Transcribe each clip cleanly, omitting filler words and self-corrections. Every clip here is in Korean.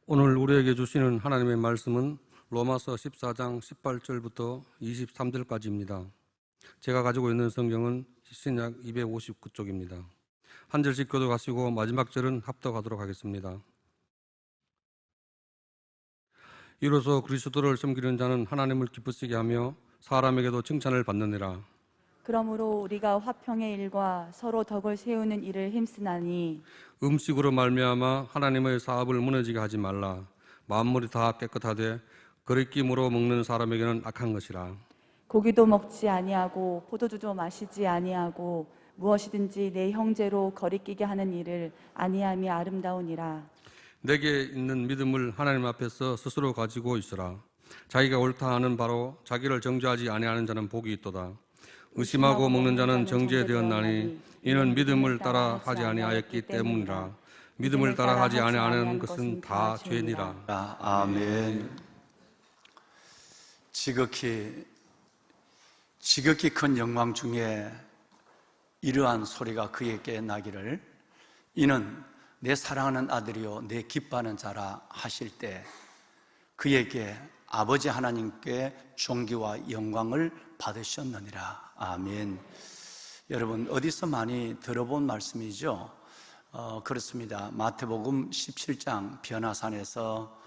오늘 우리에게 주시는 하나님의 말씀은 로마서 14장 18절부터 23절까지입니다. 제가 가지고 있는 성경은 신약 259쪽입니다. 한 절씩 교독하시고 마지막 절은 합독하도록 하겠습니다. 이로써 그리스도를 섬기는 자는 하나님을 기쁘시게 하며 사람에게도 칭찬을 받느니라. 그러므로 우리가 화평의 일과 서로 덕을 세우는 일을 힘쓰나니 음식으로 말미암아 하나님의 사업을 무너지게 하지 말라. 만물이 다 깨끗하되 거리낌으로 먹는 사람에게는 악한 것이라. 고기도 먹지 아니하고 포도주도 마시지 아니하고 무엇이든지 내 형제로 거리끼게 하는 일을 아니함이 아름다우니라. 내게 있는 믿음을 하나님 앞에서 스스로 가지고 있으라. 자기가 옳다 하는 바로 자기를 정죄하지 아니하는 자는 복이 있도다. 의심하고 먹는 자는 정죄되었나니 이는 믿음을 따라 하지 아니하였기 때문이라. 믿음을 따라 하지 아니하는 것은 다 죄니라. 아멘. 지극히 큰 영광 중에 이러한 소리가 그에게 나기를, 이는 내 사랑하는 아들이요 내 기뻐하는 자라 하실 때 그에게 아버지 하나님께 존귀와 영광을 받으셨느니라. 아멘. 여러분, 어디서 많이 들어본 말씀이죠? 그렇습니다. 마태복음 17장 변화산에서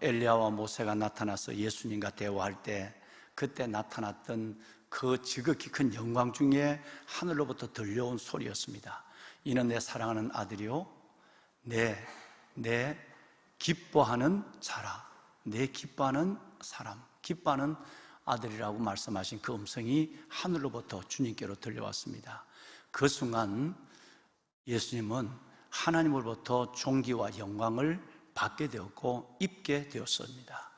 엘리야와 모세가 나타나서 예수님과 대화할 때 그때 나타났던 그 지극히 큰 영광 중에 하늘로부터 들려온 소리였습니다. 이는 내 사랑하는 아들이요 내 기뻐하는 자라. 내 기뻐하는 사람, 기뻐하는 아들이라고 말씀하신 그 음성이 하늘로부터 주님께로 들려왔습니다. 그 순간 예수님은 하나님으로부터 존귀와 영광을 받게 되었고 입게 되었습니다.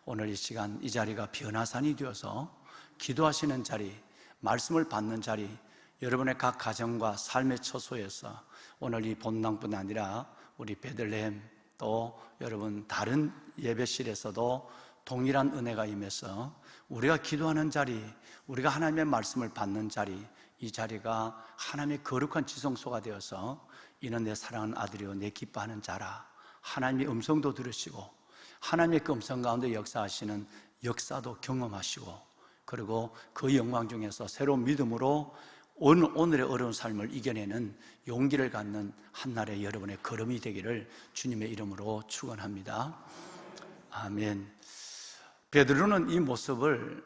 오늘 이 시간 이 자리가 변화산이 되어서 기도하시는 자리, 말씀을 받는 자리, 여러분의 각 가정과 삶의 처소에서 오늘 이 본당뿐 아니라 우리 베들레헴 또 여러분 다른 예배실에서도 동일한 은혜가 임해서 우리가 기도하는 자리, 우리가 하나님의 말씀을 받는 자리, 이 자리가 하나님의 거룩한 지성소가 되어서 이는 내 사랑하는 아들이요 내 기뻐하는 자라. 하나님의 음성도 들으시고 하나님의 그 음성 가운데 역사하시는 역사도 경험하시고, 그리고 그 영광 중에서 새로운 믿음으로 오늘의 어려운 삶을 이겨내는 용기를 갖는 한날의 여러분의 걸음이 되기를 주님의 이름으로 축원합니다. 아멘. 베드로는 이 모습을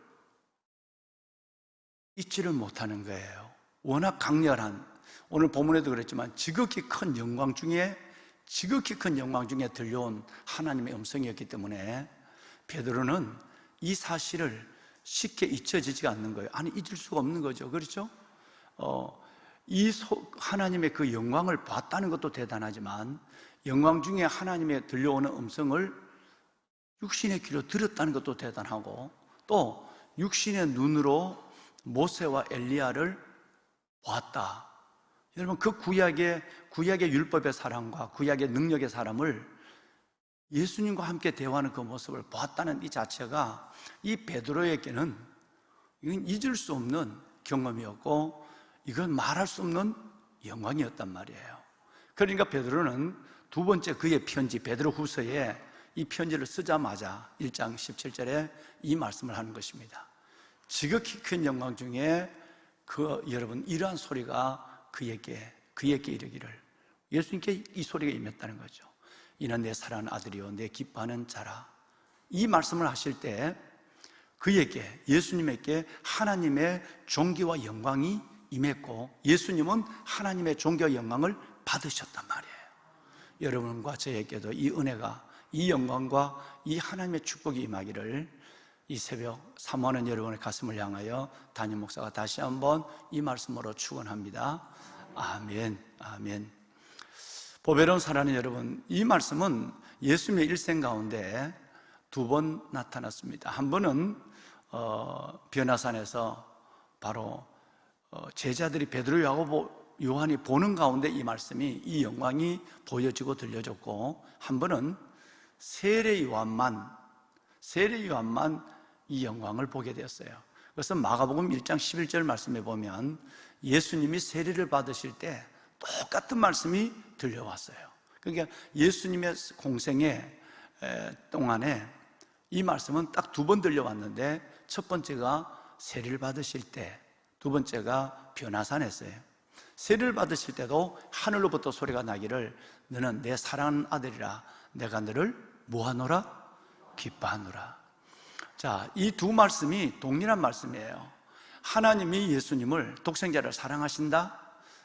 잊지를 못하는 거예요. 워낙 강렬한, 오늘 본문에도 그랬지만 지극히 큰 영광 중에 들려온 하나님의 음성이었기 때문에 베드로는 이 사실을 쉽게 잊혀지지가 않는 거예요. 아니, 잊을 수가 없는 거죠. 그렇죠? 하나님의 그 영광을 봤다는 것도 대단하지만 영광 중에 하나님의 들려오는 음성을 육신의 귀로 들었다는 것도 대단하고, 또 육신의 눈으로 모세와 엘리야를 보았다. 여러분, 그 구약의 율법의 사람과 구약의 능력의 사람을 예수님과 함께 대화하는 그 모습을 보았다는 이 자체가 이 베드로에게는 이건 잊을 수 없는 경험이었고 이건 말할 수 없는 영광이었단 말이에요. 그러니까 베드로는 두 번째 그의 편지 베드로 후서에 이 편지를 쓰자마자 1장 17절에 이 말씀을 하는 것입니다. 지극히 큰 영광 중에 여러분 이러한 소리가 그에게 이르기를, 예수님께 이 소리가 임했다는 거죠. 이는 내 사랑하는 아들이요 내 기뻐하는 자라. 이 말씀을 하실 때 그에게, 예수님에게 하나님의 존귀와 영광이 임했고 예수님은 하나님의 존귀와 영광을 받으셨단 말이에요. 여러분과 저에게도 이 은혜가, 이 영광과 이 하나님의 축복이 임하기를 이 새벽 사모하는 여러분의 가슴을 향하여 담임 목사가 다시 한번 이 말씀으로 축원합니다. 아멘, 아멘. 보배로운 사랑하는 여러분, 이 말씀은 예수님의 일생 가운데 두 번 나타났습니다. 한 번은 변화산에서 바로 제자들이 베드로, 야고보, 요한이 보는 가운데 이 말씀이, 이 영광이 보여지고 들려졌고, 한 번은 세례 요한만 이 영광을 보게 되었어요. 그래서 마가복음 1장 11절 말씀에 보면 예수님이 세례를 받으실 때 똑같은 말씀이 들려왔어요. 그러니까 예수님의 공생애 동안에 이 말씀은 딱 2번 들려왔는데, 첫 번째가 세례를 받으실 때, 두 번째가 변화산에서요. 세례를 받으실 때도 하늘로부터 소리가 나기를 너는 내 사랑하는 아들이라 내가 너를 뭐하노라? 기뻐하노라. 자, 이 두 말씀이 동일한 말씀이에요. 하나님이 예수님을, 독생자를 사랑하신다,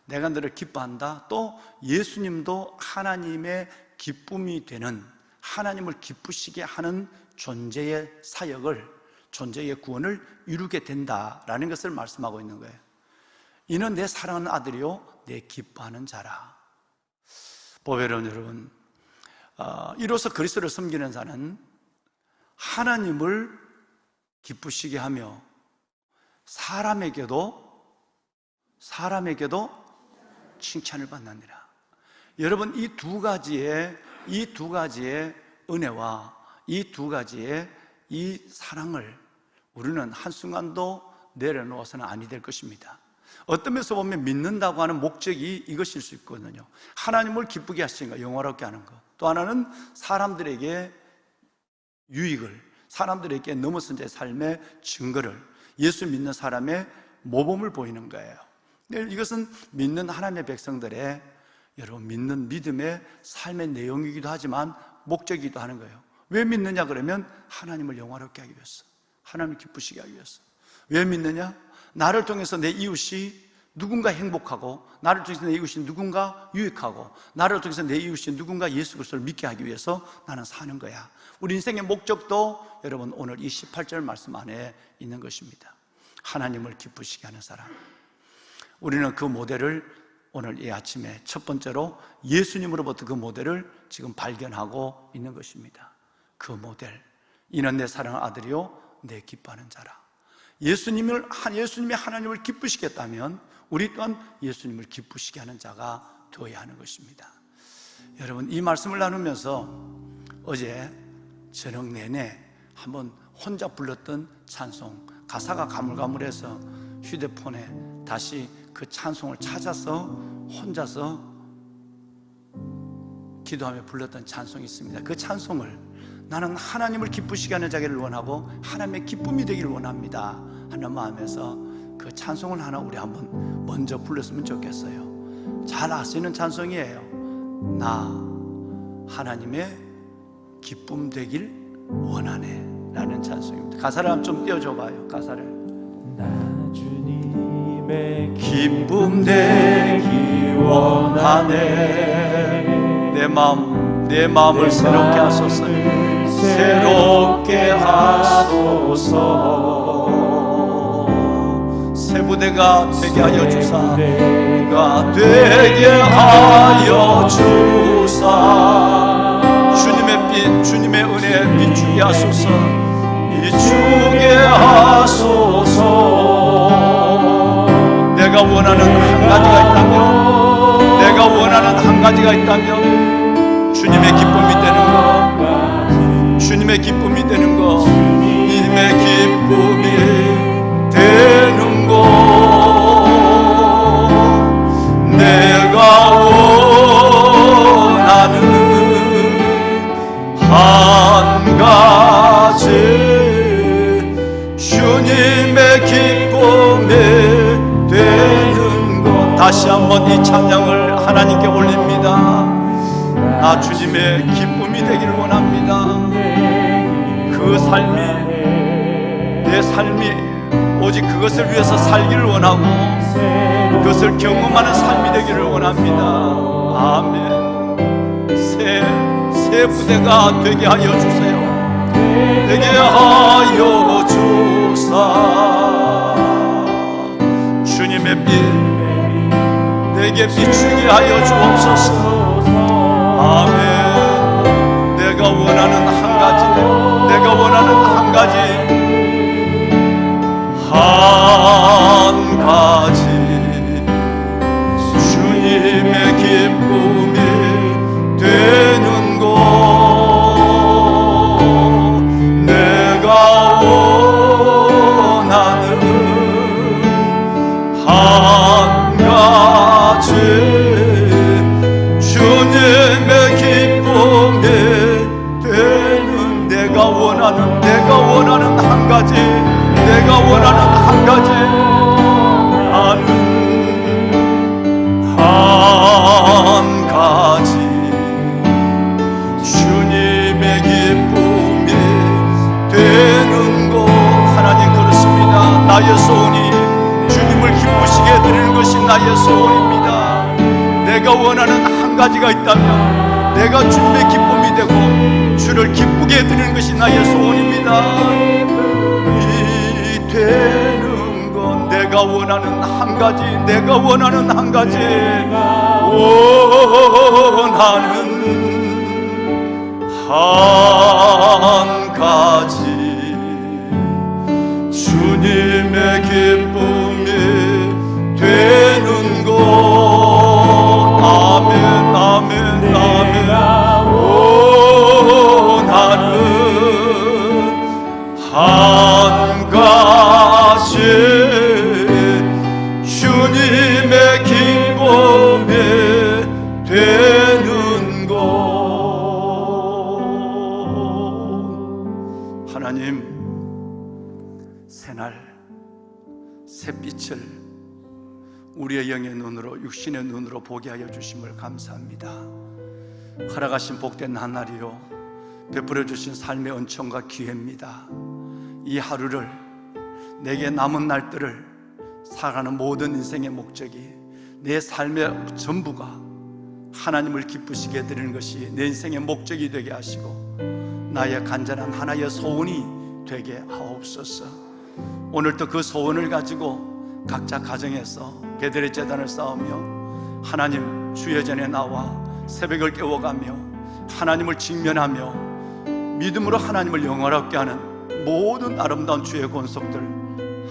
내가 너를 기뻐한다. 또 예수님도 하나님의 기쁨이 되는, 하나님을 기쁘시게 하는 존재의 사역을, 존재의 구원을 이루게 된다라는 것을 말씀하고 있는 거예요. 이는 내 사랑하는 아들이요 내 기뻐하는 자라. 보배로운 여러분, 이로써 그리스도를 섬기는 자는 하나님을 기쁘시게 하며 사람에게도 칭찬을 받느니라. 여러분, 이 두 가지의 은혜와 이 두 가지의 이 사랑을 우리는 한순간도 내려놓아서는 아니 될 것입니다. 어떤 면에서 보면 믿는다고 하는 목적이 이것일 수 있거든요. 하나님을 기쁘게 하시는 거, 영화롭게 하는 거. 또 하나는 사람들에게 유익을, 사람들에게 넘어선 제 삶의 증거를, 예수 믿는 사람의 모범을 보이는 거예요. 이것은 믿는 하나님의 백성들의, 여러분, 믿는 믿음의 삶의 내용이기도 하지만 목적이기도 하는 거예요. 왜 믿느냐 그러면 하나님을 영화롭게 하기 위해서, 하나님을 기쁘시게 하기 위해서. 왜 믿느냐? 나를 통해서 내 이웃이 누군가 행복하고, 나를 통해서 내 이웃이 누군가 유익하고, 나를 통해서 내 이웃이 누군가 예수 그리스도를 믿게 하기 위해서 나는 사는 거야. 우리 인생의 목적도 여러분 오늘 이 18절 말씀 안에 있는 것입니다. 하나님을 기쁘시게 하는 사람. 우리는 그 모델을 오늘 이 아침에 첫 번째로 예수님으로부터 그 모델을 지금 발견하고 있는 것입니다. 그 모델, 이는 내 사랑하는 아들이요 내 기뻐하는 자라. 예수님이 하나님을 기쁘시겠다면 우리 또한 예수님을 기쁘시게 하는 자가 되어야 하는 것입니다. 여러분, 이 말씀을 나누면서 어제 저녁 내내 한번 혼자 불렀던 찬송, 가사가 가물가물해서 휴대폰에 다시 그 찬송을 찾아서 혼자서 기도하며 불렀던 찬송이 있습니다. 그 찬송을, 나는 하나님을 기쁘시게 하는 자기를 원하고 하나님의 기쁨이 되기를 원합니다 하는 마음에서 그 찬송을 하나 우리 한번 먼저 불렀으면 좋겠어요. 잘 아시는 찬송이에요. 나 하나님의 기쁨 되길 원하네 라는 찬송입니다. 가사를 한번 좀 띄워줘 봐요. 가사를. 나 주님의 기쁨 되기 원하네. 내 마음을 새롭게 하소서. 새롭게 하소서. 새 부대가 되게 하여 주사. 되게 하여 주사. 주님의 빛, 주님의 은혜 비추게 하소서. 비추게 하소서. 내가 원하는 한 가지가 있다면 주님의 기쁨이 되는 거, 주님의 기쁨이 되는 거, 주님의 기쁨이 되는 거. 내가 원하는 한 가지, 주님의 기쁨이 되는 것. 다시 한번 이 찬양을 하나님께 올립니다. 나 주님의 기쁨이 되기를 원합니다. 그 삶이, 내 삶이 오직 그것을 위해서 살기를 원하고 그것을 경험하는 삶이 되기를 원합니다. 아멘. 새 부대가 되게 하여 주세요. 되게 하여 주사. 주님의 빛 내게 비추게 하여 주옵소서. 아멘. 내가 원하는 한 가지, 내가 원하는 한 가지, 한 가지, 주님의 기쁨이 되는 것. 내가 원하는 한 가지, 주님의 한 가지, 나는 한 가지 주님의 기쁨이 되는 것. 하나님 그렇습니다. 나의 소원이 주님을 기쁘시게 드리는 것이 나의 소원입니다. 내가 원하는 한 가지가 있다면 내가 주님의 기쁨이 되고 주를 기쁘게 드리는 것이 나의 소원입니다. 이 되는 건 내가 원하는 한 가지, 내가 원하는 한 가지, 원하는 한 가지 주님의 기쁨이 되는 것. 아멘 아멘 아멘. 원하는 한 가지 주님의 기쁨이 되는 것. 하나님, 새날 새빛을 우리의 영의 눈으로, 육신의 눈으로 보게 하여 주심을 감사합니다. 허락하신 복된 한날이요, 베풀어 주신 삶의 은총과 기회입니다. 이 하루를, 내게 남은 날들을 살아가는 모든 인생의 목적이, 내 삶의 전부가 하나님을 기쁘시게 드리는 것이 내 인생의 목적이 되게 하시고 나의 간절한 하나의 소원이 되게 하옵소서. 오늘도 그 소원을 가지고 각자 가정에서 베들의 제단을 쌓으며 하나님 주의 전에 나와 새벽을 깨워가며 하나님을 직면하며 믿음으로 하나님을 영원하게 하는 모든 아름다운 주의 권속들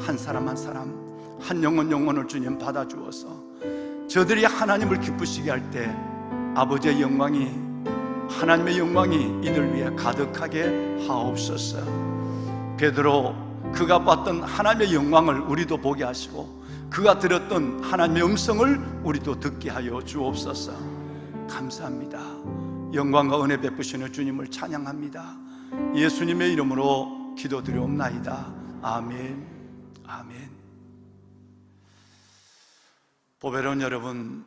한 사람 한 사람, 한 영혼을 주님 받아주어서 저들이 하나님을 기쁘시게 할 때 아버지의 영광이, 하나님의 영광이 이들 위해 가득하게 하옵소서. 베드로, 그가 봤던 하나님의 영광을 우리도 보게 하시고 그가 들었던 하나님의 음성을 우리도 듣게 하여 주옵소서. 감사합니다. 영광과 은혜 베푸시는 주님을 찬양합니다. 예수님의 이름으로 기도드리옵나이다. 아멘. 아멘. 보배로운 여러분,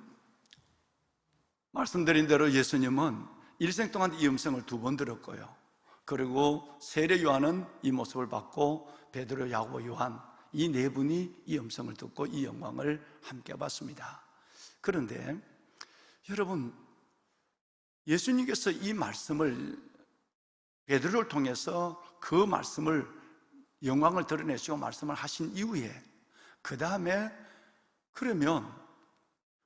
말씀드린 대로 예수님은 일생 동안 이 음성을 2번 들었고요. 그리고 세례 요한은 이 모습을 받고 베드로, 야고보, 요한 이 4분이 이 음성을 듣고 이 영광을 함께 봤습니다. 그런데 여러분, 예수님께서 이 말씀을 베드로를 통해서 그 말씀을, 영광을 드러내시고 말씀을 하신 이후에 그 다음에 그러면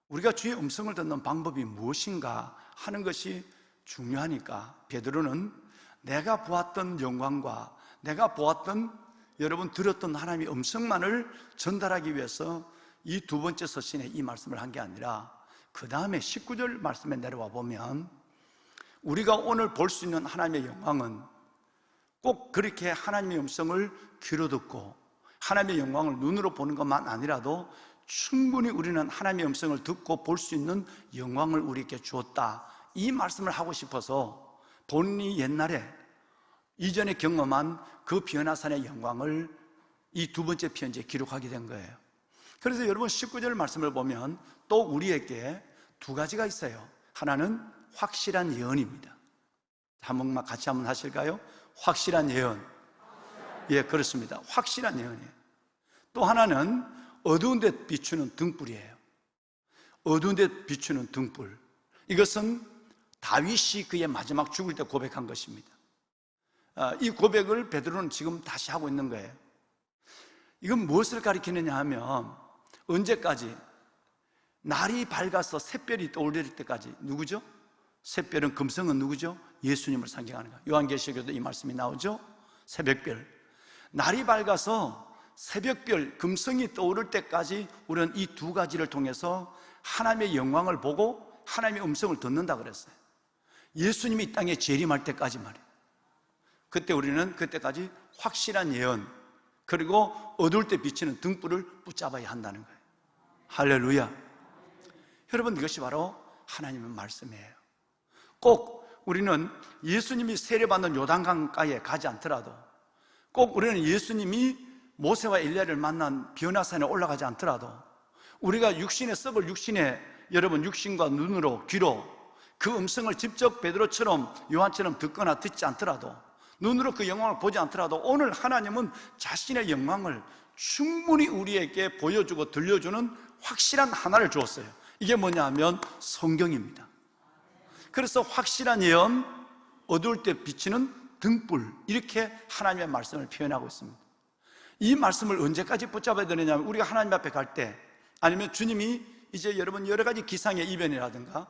우리가 주의 음성을 듣는 방법이 무엇인가 하는 것이 중요하니까 베드로는 내가 보았던 영광과 내가 보았던, 여러분 들었던 하나님의 음성만을 전달하기 위해서 이 2번째 서신에 이 말씀을 한 게 아니라 그 다음에 19절 말씀에 내려와 보면 우리가 오늘 볼 수 있는 하나님의 영광은 꼭 그렇게 하나님의 음성을 귀로 듣고 하나님의 영광을 눈으로 보는 것만 아니라도 충분히 우리는 하나님의 음성을 듣고 볼 수 있는 영광을 우리에게 주었다, 이 말씀을 하고 싶어서 본인이 옛날에 이전에 경험한 그 변화산의 영광을 이 2번째 편지에 기록하게 된 거예요. 그래서 여러분 19절 말씀을 보면 또 우리에게 2가지가 있어요. 하나는 확실한 예언입니다. 한 번만 같이 한번 하실까요? 확실한 예언. 예, 그렇습니다. 확실한 예언이에요. 또 하나는 어두운 데 비추는 등불이에요. 어두운 데 비추는 등불. 이것은 다윗이 그의 마지막 죽을 때 고백한 것입니다. 이 고백을 베드로는 지금 다시 하고 있는 거예요. 이건 무엇을 가리키느냐 하면 언제까지? 날이 밝아서 샛별이 떠오를 때까지. 누구죠? 샛별은, 금성은 누구죠? 예수님을 상징하는 거예요. 요한계시록에도 이 말씀이 나오죠? 새벽별. 날이 밝아서 새벽별, 금성이 떠오를 때까지 우리는 이 2가지를 통해서 하나님의 영광을 보고 하나님의 음성을 듣는다 그랬어요. 예수님이 이 땅에 재림할 때까지 말이에요. 그때 우리는 그때까지 확실한 예언, 그리고 어두울 때 비치는 등불을 붙잡아야 한다는 거예요. 할렐루야. 여러분, 이것이 바로 하나님의 말씀이에요. 꼭 우리는 예수님이 세례받는 요단강가에 가지 않더라도 꼭 우리는 예수님이 모세와 엘리야를 만난 변화산에 올라가지 않더라도, 우리가 육신의 썩을 육신의 여러분 육신과 눈으로 귀로 그 음성을 직접 베드로처럼 요한처럼 듣거나 듣지 않더라도, 눈으로 그 영광을 보지 않더라도 오늘 하나님은 자신의 영광을 충분히 우리에게 보여주고 들려주는 확실한 하나를 주었어요. 이게 뭐냐 하면 성경입니다. 그래서 확실한 예언, 어두울 때 비치는 등불, 이렇게 하나님의 말씀을 표현하고 있습니다. 이 말씀을 언제까지 붙잡아야 되느냐면, 우리가 하나님 앞에 갈 때, 아니면 주님이 이제 여러분 여러 가지 기상의 이변이라든가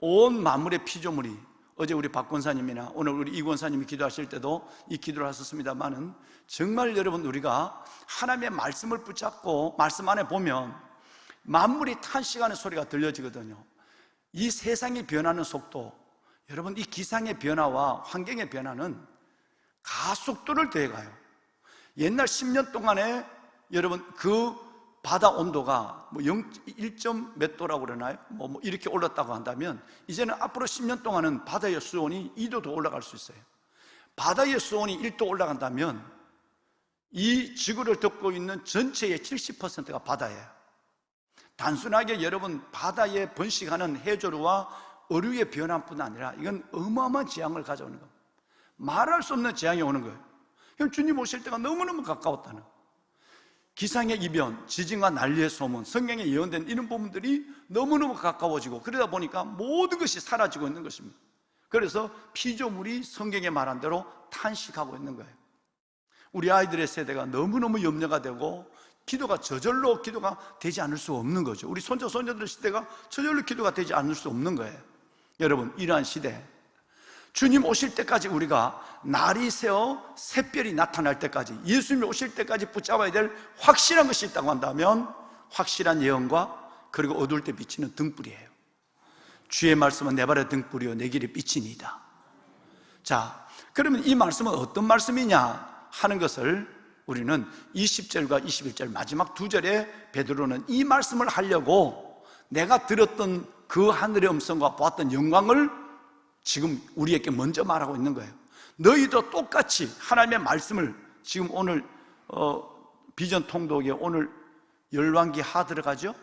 온 만물의 피조물이, 어제 우리 박 권사님이나 오늘 우리 이 권사님이 기도하실 때도 이 기도를 하셨습니다만은, 정말 여러분 우리가 하나님의 말씀을 붙잡고 말씀 안에 보면 만물이 탄식하는 소리가 들려지거든요. 이 세상이 변하는 속도, 여러분 이 기상의 변화와 환경의 변화는 가속도를 더해가요. 옛날 10년 동안에 여러분 그 바다 온도가 뭐 1점 몇 도라고 그러나요? 뭐 이렇게 올랐다고 한다면, 이제는 앞으로 10년 동안은 바다의 수온이 2도 더 올라갈 수 있어요. 바다의 수온이 1도 올라간다면 이 지구를 덮고 있는 전체의 70%가 바다예요. 단순하게 여러분 바다에 번식하는 해조류와 어류의 변화뿐 아니라 이건 어마어마한 재앙을 가져오는 겁니다. 말할 수 없는 재앙이 오는 거예요. 그럼 주님 오실 때가 너무너무 가까웠다는, 기상의 이변, 지진과 난리의 소문, 성경에 예언된 이런 부분들이 너무너무 가까워지고, 그러다 보니까 모든 것이 사라지고 있는 것입니다. 그래서 피조물이 성경에 말한 대로 탄식하고 있는 거예요. 우리 아이들의 세대가 너무너무 염려가 되고, 기도가 저절로 기도가 되지 않을 수 없는 거죠. 우리 손자, 손녀들 시대가 저절로 기도가 되지 않을 수 없는 거예요. 여러분, 이러한 시대, 주님 오실 때까지 우리가 날이 새어 샛별이 나타날 때까지, 예수님이 오실 때까지 붙잡아야 될 확실한 것이 있다고 한다면, 확실한 예언과 그리고 어두울 때 비치는 등불이에요. 주의 말씀은 내 발의 등불이요 내 길의 빛이니이다. 자, 그러면 이 말씀은 어떤 말씀이냐 하는 것을 우리는 20절과 21절 마지막 두 절에 베드로는 이 말씀을 하려고 내가 들었던 그 하늘의 음성과 보았던 영광을 지금 우리에게 먼저 말하고 있는 거예요. 너희도 똑같이 하나님의 말씀을, 지금 오늘 비전 통독에 오늘 열왕기하 들어가죠?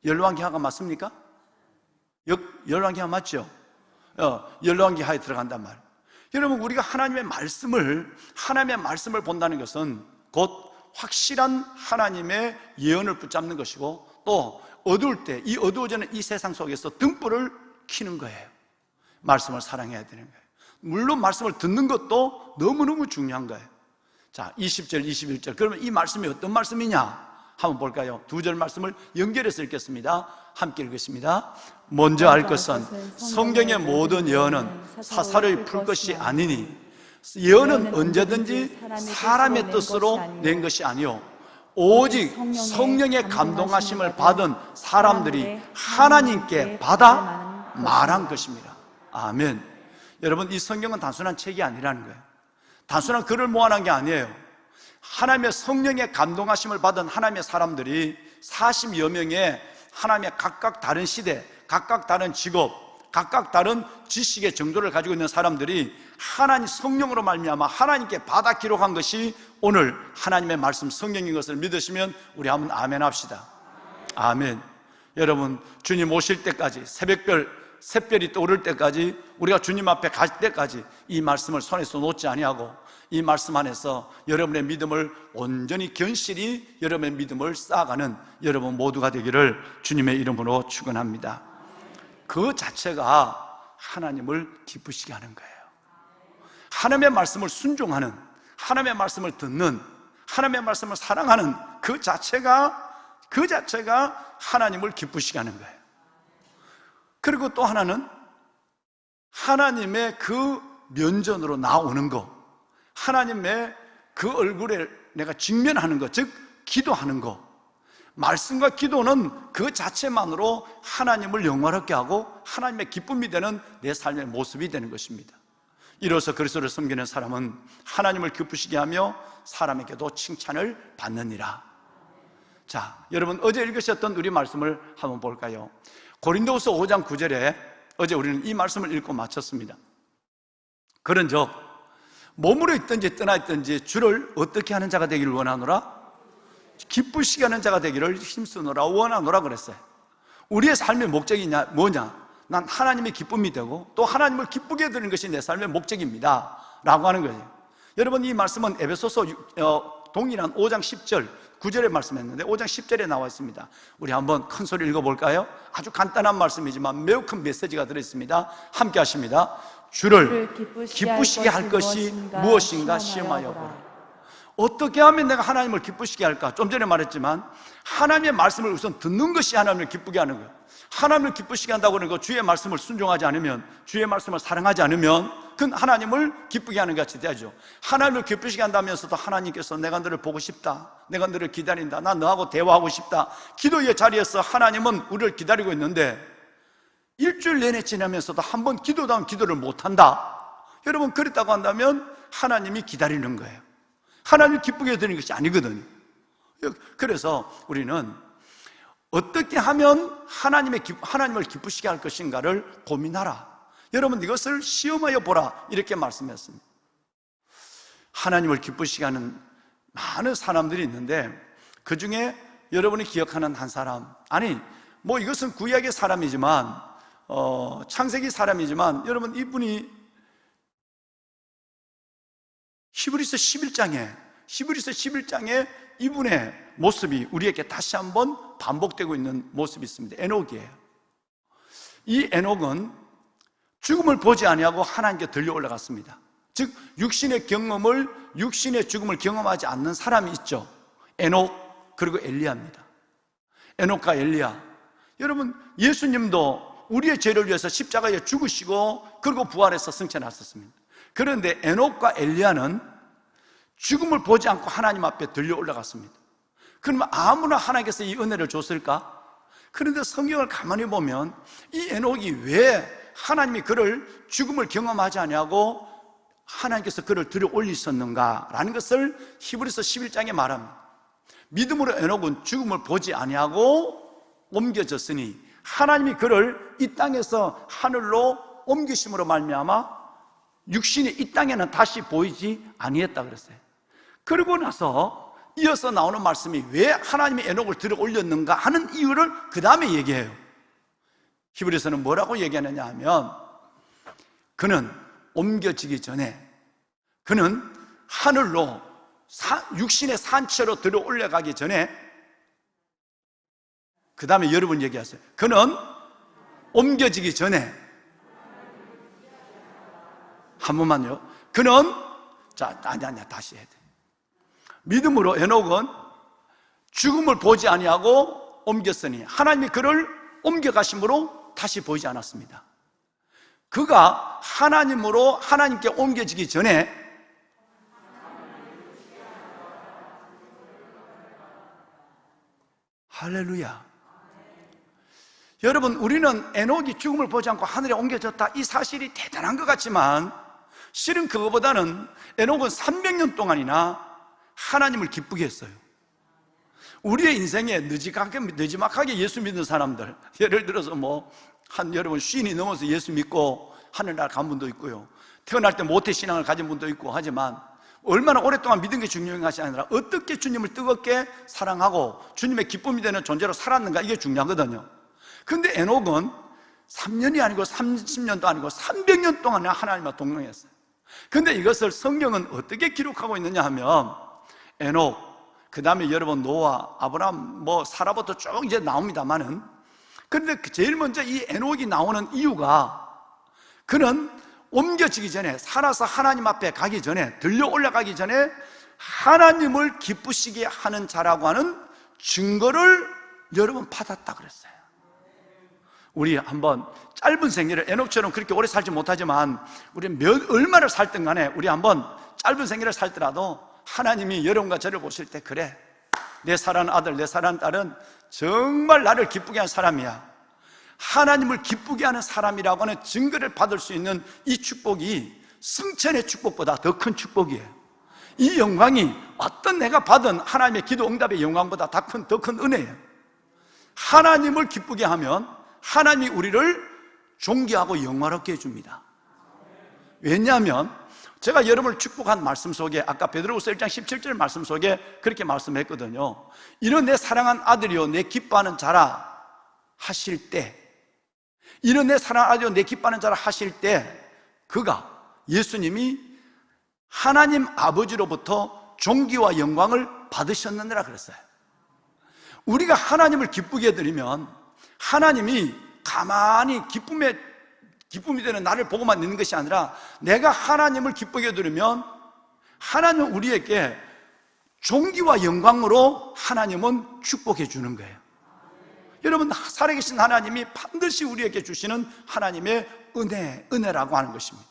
열왕기하가 맞습니까? 열왕기하 맞죠? 열왕기하에 들어간단 말이에요. 여러분, 우리가 하나님의 말씀을 본다는 것은 곧 확실한 하나님의 예언을 붙잡는 것이고, 또 어두울 때, 이 어두워지는 이 세상 속에서 등불을 켜는 거예요. 말씀을 사랑해야 되는 거예요. 물론 말씀을 듣는 것도 너무너무 중요한 거예요. 자, 20절, 21절. 그러면 이 말씀이 어떤 말씀이냐 한번 볼까요? 두 절 말씀을 연결해서 읽겠습니다. 함께 읽겠습니다. 먼저 알 것은 성경의 모든 예언은 사사로이 풀 것이 아니니, 예언은 언제든지 사람의 뜻으로 낸 것이 아니요 오직 성령의 감동하심을 받은 사람들이 하나님께 받아 말한 것입니다. 아멘. 여러분, 이 성경은 단순한 책이 아니라는 거예요. 단순한 글을 모아놓은 게 아니에요. 하나님의 성령의 감동하심을 받은 하나님의 사람들이 40여 명의 하나님의 각각 다른 시대, 각각 다른 직업, 각각 다른 지식의 정도를 가지고 있는 사람들이 하나님 성령으로 말미암아 하나님께 받아 기록한 것이 오늘 하나님의 말씀 성경인 것을 믿으시면 우리 한번 아멘 합시다. 아멘. 여러분, 주님 오실 때까지, 샛별이 떠오를 때까지, 우리가 주님 앞에 갈 때까지 이 말씀을 손에서 놓지 아니하고 이 말씀 안에서 여러분의 믿음을 온전히 견실히 여러분의 믿음을 쌓아가는 여러분 모두가 되기를 주님의 이름으로 축원합니다. 그 자체가 하나님을 기쁘시게 하는 거예요. 하나님의 말씀을 순종하는, 하나님의 말씀을 듣는, 하나님의 말씀을 사랑하는 그 자체가 하나님을 기쁘시게 하는 거예요. 그리고 또 하나는 하나님의 그 면전으로 나오는 것, 하나님의 그 얼굴에 내가 직면하는 것, 즉 기도하는 것. 말씀과 기도는 그 자체만으로 하나님을 영화롭게 하고 하나님의 기쁨이 되는 내 삶의 모습이 되는 것입니다. 이로써 그리스도를 섬기는 사람은 하나님을 기쁘시게 하며 사람에게도 칭찬을 받느니라. 자, 여러분, 어제 읽으셨던 우리 말씀을 한번 볼까요? 고린도후서 5장 9절에 어제 우리는 이 말씀을 읽고 마쳤습니다. 그런즉 몸으로 있든지 떠나 있든지 주를 어떻게 하는 자가 되기를 원하노라? 기쁘시게 하는 자가 되기를 힘쓰노라 원하노라 그랬어요. 우리의 삶의 목적이 뭐냐? 난 하나님의 기쁨이 되고 또 하나님을 기쁘게 해드리는 것이 내 삶의 목적입니다 라고 하는 거예요. 여러분, 이 말씀은 에베소서 동일한 5장 10절 9절에 말씀했는데 5장 10절에 나와 있습니다. 우리 한번 큰 소리 읽어볼까요? 아주 간단한 말씀이지만 매우 큰 메시지가 들어있습니다. 함께 하십니다. 주를 기쁘시게 할 것이 무엇인가 시험하여 보라. 어떻게 하면 내가 하나님을 기쁘시게 할까? 좀 전에 말했지만 하나님의 말씀을 우선 듣는 것이 하나님을 기쁘게 하는 거예요. 하나님을 기쁘시게 한다고 하는 거, 주의 말씀을 순종하지 않으면, 주의 말씀을 사랑하지 않으면 그건 하나님을 기쁘게 하는 것 같이 되죠. 하나님을 기쁘시게 한다면서도 하나님께서 내가 너를 보고 싶다, 내가 너를 기다린다, 나 너하고 대화하고 싶다, 기도의 자리에서 하나님은 우리를 기다리고 있는데 일주일 내내 지나면서도 한 번 기도다운 기도를 못한다. 여러분, 그랬다고 한다면 하나님이 기다리는 거예요. 하나님을 기쁘게 해드리는 것이 아니거든요. 그래서 우리는 어떻게 하면 하나님을 기쁘시게 할 것인가를 고민하라. 여러분, 이것을 시험하여 보라 이렇게 말씀했습니다. 하나님을 기쁘시게 하는 많은 사람들이 있는데 그 중에 여러분이 기억하는 한 사람, 아니 뭐 이것은 구약의 사람이지만 창세기 사람이지만 여러분, 이분이 히브리서 11장에 이분의 모습이 우리에게 다시 한번 반복되고 있는 모습이 있습니다. 에녹이에요. 이 에녹은 죽음을 보지 아니하고 하나님께 들려 올라갔습니다. 즉 육신의 죽음을 경험하지 않는 사람이 있죠. 에녹 그리고 엘리야입니다. 에녹과 엘리야, 여러분, 예수님도 우리의 죄를 위해서 십자가에 죽으시고 그리고 부활해서 승천하셨습니다. 그런데 에녹과 엘리야는 죽음을 보지 않고 하나님 앞에 들려 올라갔습니다. 그러면 아무나 하나님께서 이 은혜를 줬을까? 그런데 성경을 가만히 보면 이 에녹이 왜 하나님이 그를 죽음을 경험하지 아니하고 하나님께서 그를 들여 올리셨는가라는 것을 히브리서 11장에 말합니다. 믿음으로 에녹은 죽음을 보지 아니하고 옮겨졌으니 하나님이 그를 이 땅에서 하늘로 옮기심으로 말미암아 육신이 이 땅에는 다시 보이지 아니했다 그랬어요. 그러고 나서 이어서 나오는 말씀이 왜 하나님이 에녹을 들어 올렸는가 하는 이유를 그 다음에 얘기해요. 히브리서는 뭐라고 얘기하느냐 하면 그는 옮겨지기 전에 그는 하늘로 육신의 산채로 들어 올라가기 전에, 그 다음에 여러분 얘기하세요. 그는 옮겨지기 전에, 한 번만요. 그는, 아니야, 다시 해야 돼. 믿음으로 에녹은 죽음을 보지 아니하고 옮겼으니 하나님이 그를 옮겨가심으로 다시 보이지 않았습니다. 그가 하나님께 옮겨지기 전에 할렐루야. 여러분, 우리는 에녹이 죽음을 보지 않고 하늘에 옮겨졌다 이 사실이 대단한 것 같지만 실은 그거보다는 에녹은 300년 동안이나 하나님을 기쁘게 했어요. 우리의 인생에 느지막하게 예수 믿는 사람들, 예를 들어서 여러분 50이 넘어서 예수 믿고 하늘나라 간 분도 있고요, 태어날 때 모태신앙을 가진 분도 있고 하지만 얼마나 오랫동안 믿은 게 중요한 것이 아니라 어떻게 주님을 뜨겁게 사랑하고 주님의 기쁨이 되는 존재로 살았는가, 이게 중요하거든요. 근데 에녹은 3년이 아니고 30년도 아니고 300년 동안 하나님과 동행했어요. 근데 이것을 성경은 어떻게 기록하고 있느냐 하면 에녹, 그 다음에 여러분 노아, 아브라함, 사라부터 쭉 이제 나옵니다만은, 그런데 제일 먼저 이 에녹이 나오는 이유가 그는 옮겨지기 전에, 살아서 하나님 앞에 가기 전에, 들려 올라가기 전에 하나님을 기쁘시게 하는 자라고 하는 증거를 여러분 받았다 그랬어요. 우리 한번 짧은 생애를, 에녹처럼 그렇게 오래 살지 못하지만 우리 얼마를 살든 간에 우리 한번 짧은 생애를 살더라도 하나님이 여러분과 저를 보실 때, 그래, 내 사랑하는 아들, 내 사랑하는 딸은 정말 나를 기쁘게 한 사람이야, 하나님을 기쁘게 하는 사람이라고 하는 증거를 받을 수 있는 이 축복이 승천의 축복보다 더 큰 축복이에요. 이 영광이 어떤 내가 받은 하나님의 기도 응답의 영광보다 더 큰 은혜예요. 하나님을 기쁘게 하면 하나님이 우리를 존귀하고 영화롭게 해줍니다. 왜냐하면 제가 여러분을 축복한 말씀 속에 아까 베드로후서 1장 17절 말씀 속에 그렇게 말씀했거든요. 이런 내 사랑한 아들이요 내 기뻐하는 자라 하실 때, 이런 내 사랑하는 아들이요 내 기뻐하는 자라 하실 때, 그가 예수님이 하나님 아버지로부터 존귀와 영광을 받으셨느니라 그랬어요. 우리가 하나님을 기쁘게 드리면 하나님이 가만히 기쁨이 되는 나를 보고만 있는 것이 아니라, 내가 하나님을 기쁘게 드리면 하나님은 우리에게 존귀와 영광으로 하나님은 축복해 주는 거예요. 여러분, 살아계신 하나님이 반드시 우리에게 주시는 하나님의 은혜라고 하는 것입니다.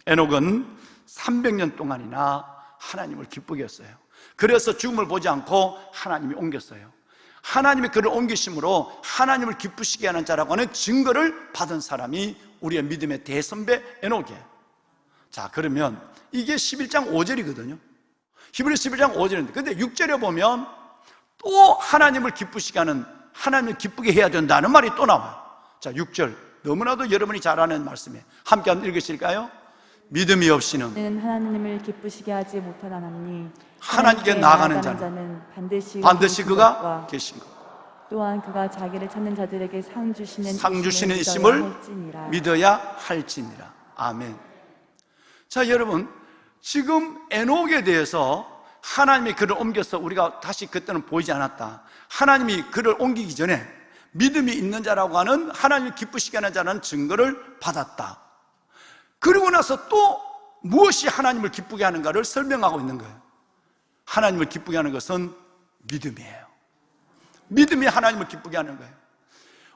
에녹은 300년 동안이나 하나님을 기쁘게 했어요. 그래서 죽음을 보지 않고 하나님이 옮겼어요. 하나님이 그를 옮기심으로 하나님을 기쁘시게 하는 자라고 하는 증거를 받은 사람이 우리의 믿음의 대선배 에녹이에요. 자, 그러면 이게 11장 5절이거든요. 히브리서 11장 5절인데, 근데 6절에 보면 또 하나님을 기쁘시게 하는, 하나님을 기쁘게 해야 된다는 말이 또 나와요. 자, 6절 너무나도 여러분이 잘 아는 말씀이에요. 함께 한번 읽으실까요? 믿음이 없이는 하나님을 기쁘시게 하지 못하나니 하나님께 나아가는 자는 반드시 그가 계신 것, 또한 그가 자기를 찾는 자들에게 상 주시는 있음을 믿어야 할지니라. 아멘. 자, 여러분, 지금 에녹에 대해서 하나님이 그를 옮겨서 우리가 다시 그때는 보이지 않았다. 하나님이 그를 옮기기 전에 믿음이 있는 자라고 하는, 하나님을 기쁘시게 하는 자라는 증거를 받았다. 그리고 나서 또 무엇이 하나님을 기쁘게 하는가를 설명하고 있는 거예요. 하나님을 기쁘게 하는 것은 믿음이에요. 믿음이 하나님을 기쁘게 하는 거예요.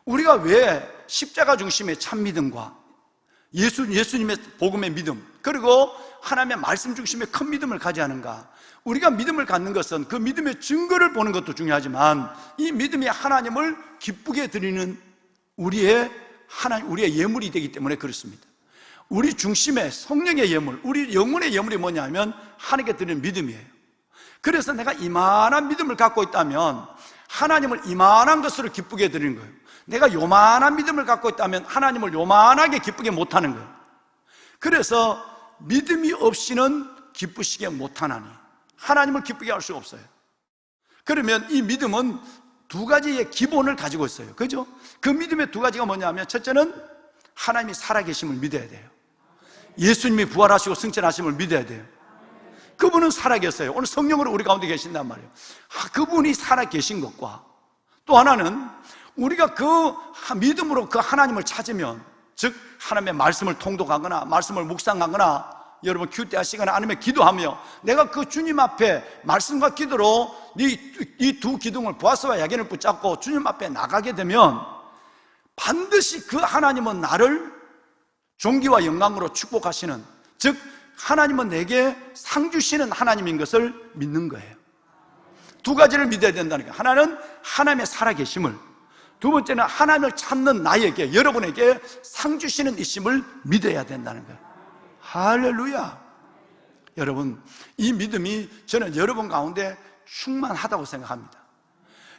우리가 왜 십자가 중심의 참 믿음과 예수님의 복음의 믿음, 그리고 하나님의 말씀 중심의 큰 믿음을 가져야 하는가? 우리가 믿음을 갖는 것은 그 믿음의 증거를 보는 것도 중요하지만, 이 믿음이 하나님을 기쁘게 드리는 우리의 예물이 되기 때문에 그렇습니다. 우리 중심의 성령의 예물, 우리 영혼의 예물이 뭐냐면 하나님께 드리는 믿음이에요. 그래서 내가 이만한 믿음을 갖고 있다면 하나님을 이만한 것으로 기쁘게 드리는 거예요. 내가 요만한 믿음을 갖고 있다면 하나님을 요만하게 기쁘게 못하는 거예요. 그래서 믿음이 없이는 기쁘시게 못하나니 하나님을 기쁘게 할 수 없어요. 그러면 이 믿음은 두 가지의 기본을 가지고 있어요. 그죠? 그 믿음의 두 가지가 뭐냐면, 첫째는 하나님이 살아계심을 믿어야 돼요. 예수님이 부활하시고 승천하심을 믿어야 돼요. 그분은 살아계세요. 오늘 성령으로 우리 가운데 계신단 말이에요. 그분이 살아계신 것과, 또 하나는 우리가 그 믿음으로 그 하나님을 찾으면, 즉 하나님의 말씀을 통독하거나 말씀을 묵상하거나 여러분 큐티 하시거나 아니면 기도하며 내가 그 주님 앞에 말씀과 기도로 이 두 기둥을 보아서와 야견을 붙잡고 주님 앞에 나가게 되면 반드시 그 하나님은 나를 존귀와 영광으로 축복하시는, 즉 하나님은 내게 상 주시는 하나님인 것을 믿는 거예요. 두 가지를 믿어야 된다는 거예요. 하나는 하나님의 살아계심을, 두 번째는 하나님을 찾는 나에게, 여러분에게 상 주시는 이심을 믿어야 된다는 거예요. 할렐루야. 여러분, 이 믿음이 저는 여러분 가운데 충만하다고 생각합니다.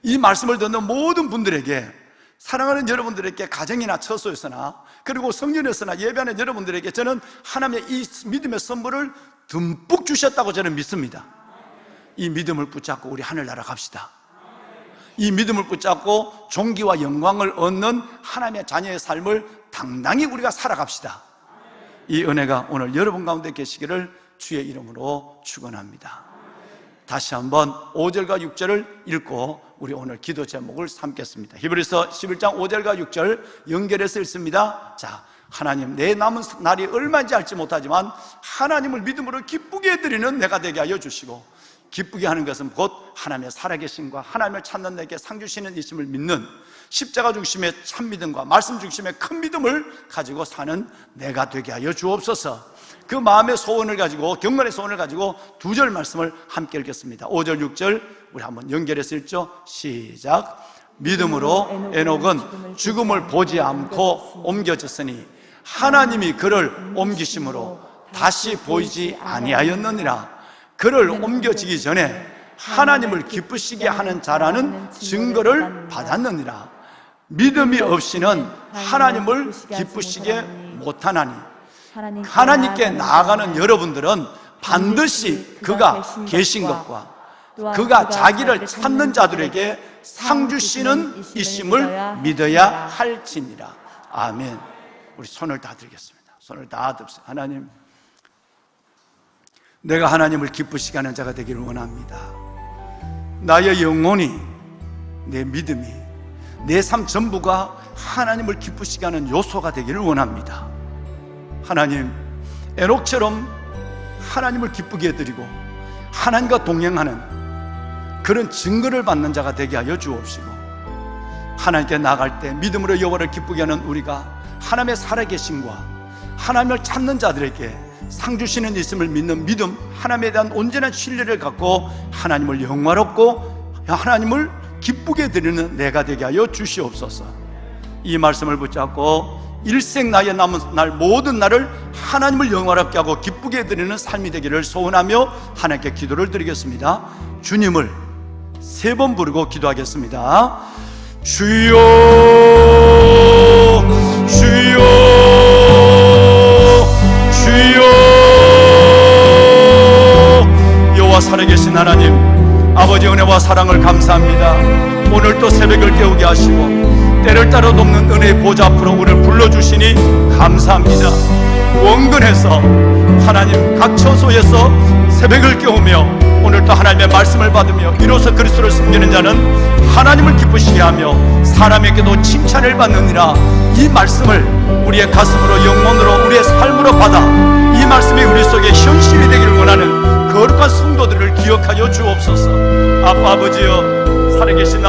이 말씀을 듣는 모든 분들에게, 사랑하는 여러분들에게 가정이나 처소에서나 그리고 성전에서나 예배하는 여러분들에게 저는 하나님의 이 믿음의 선물을 듬뿍 주셨다고 저는 믿습니다. 이 믿음을 붙잡고 우리 하늘나라 갑시다. 이 믿음을 붙잡고 존귀와 영광을 얻는 하나님의 자녀의 삶을 당당히 우리가 살아갑시다. 이 은혜가 오늘 여러분 가운데 계시기를 주의 이름으로 축원합니다. 다시 한번 5절과 6절을 읽고 우리 오늘 기도 제목을 삼겠습니다. 히브리서 11장 5절과 6절 연결해서 읽습니다. 자, 하나님, 내 남은 날이 얼마인지 알지 못하지만 하나님을 믿음으로 기쁘게 드리는 내가 되게 하여 주시고, 기쁘게 하는 것은 곧 하나님의 살아계심과 하나님을 찾는 내게 상 주시는 이심을 믿는 십자가 중심의 참 믿음과 말씀 중심의 큰 믿음을 가지고 사는 내가 되게 하여 주옵소서. 그 마음의 소원을 가지고, 경건의 소원을 가지고 두 절 말씀을 함께 읽겠습니다. 5절 6절 우리 한번 연결해서 읽죠. 시작. 믿음으로 에녹은 죽음을 보지 않고 옮겨졌으니 하나님이 그를 옮기심으로 다시 보이지 아니하였느니라. 그를 옮겨지기 전에 하나님을 기쁘시게 하는 자라는 증거를 받았느니라. 믿음이 없이는 하나님을 기쁘시게 못하나니 하나님께 나아가는 여러분들은 반드시 그가 계신 것과 그가 자기를 찾는 자들에게 상 주시는 이심을 믿어야 할지니라. 아멘. 우리 손을 다 드리겠습니다. 손을 다 듭시다. 하나님, 내가 하나님을 기쁘시게 하는 자가 되기를 원합니다. 나의 영혼이, 내 믿음이, 내 삶 전부가 하나님을 기쁘시게 하는 요소가 되기를 원합니다. 하나님, 에녹처럼 하나님을 기쁘게 해드리고 하나님과 동행하는 그런 증거를 받는 자가 되게 하여 주옵시고, 하나님께 나갈 때 믿음으로 여호와를 기쁘게 하는 우리가 하나님의 살아계심과 하나님을 찾는 자들에게 상 주시는 있음을 믿는 믿음, 하나님에 대한 온전한 신뢰를 갖고 하나님을 영화롭고 하나님을 기쁘게 드리는 내가 되게 하여 주시옵소서. 이 말씀을 붙잡고 일생 나의 남은 날 모든 날을 하나님을 영화롭게 하고 기쁘게 드리는 삶이 되기를 소원하며 하나님께 기도를 드리겠습니다. 주님을 3번 부르고 기도하겠습니다. 주여, 주여, 주여. 여호와 살아계신 하나님, 아버지 은혜와 사랑을 감사합니다. 오늘 또 새벽을 깨우게 하시고 때를 따라 돕는 은혜의 보좌 앞으로 우리를 불러주시니 감사합니다. 원근에서 하나님 각 처소에서 새벽을 깨우며 오늘 또 하나님의 말씀을 받으며 이로써 그리스도를 숨기는 자는 하나님을 기쁘시게 하며 사람에게도 칭찬을 받느니라. 이 말씀을 우리의 가슴으로, 영혼으로, 우리의 삶으로 받아 이 말씀이 우리 속에 현실이 되기를 원하는 거룩한 성도들을 기억하여 주옵소서. 아빠, 아버지여, 살아계신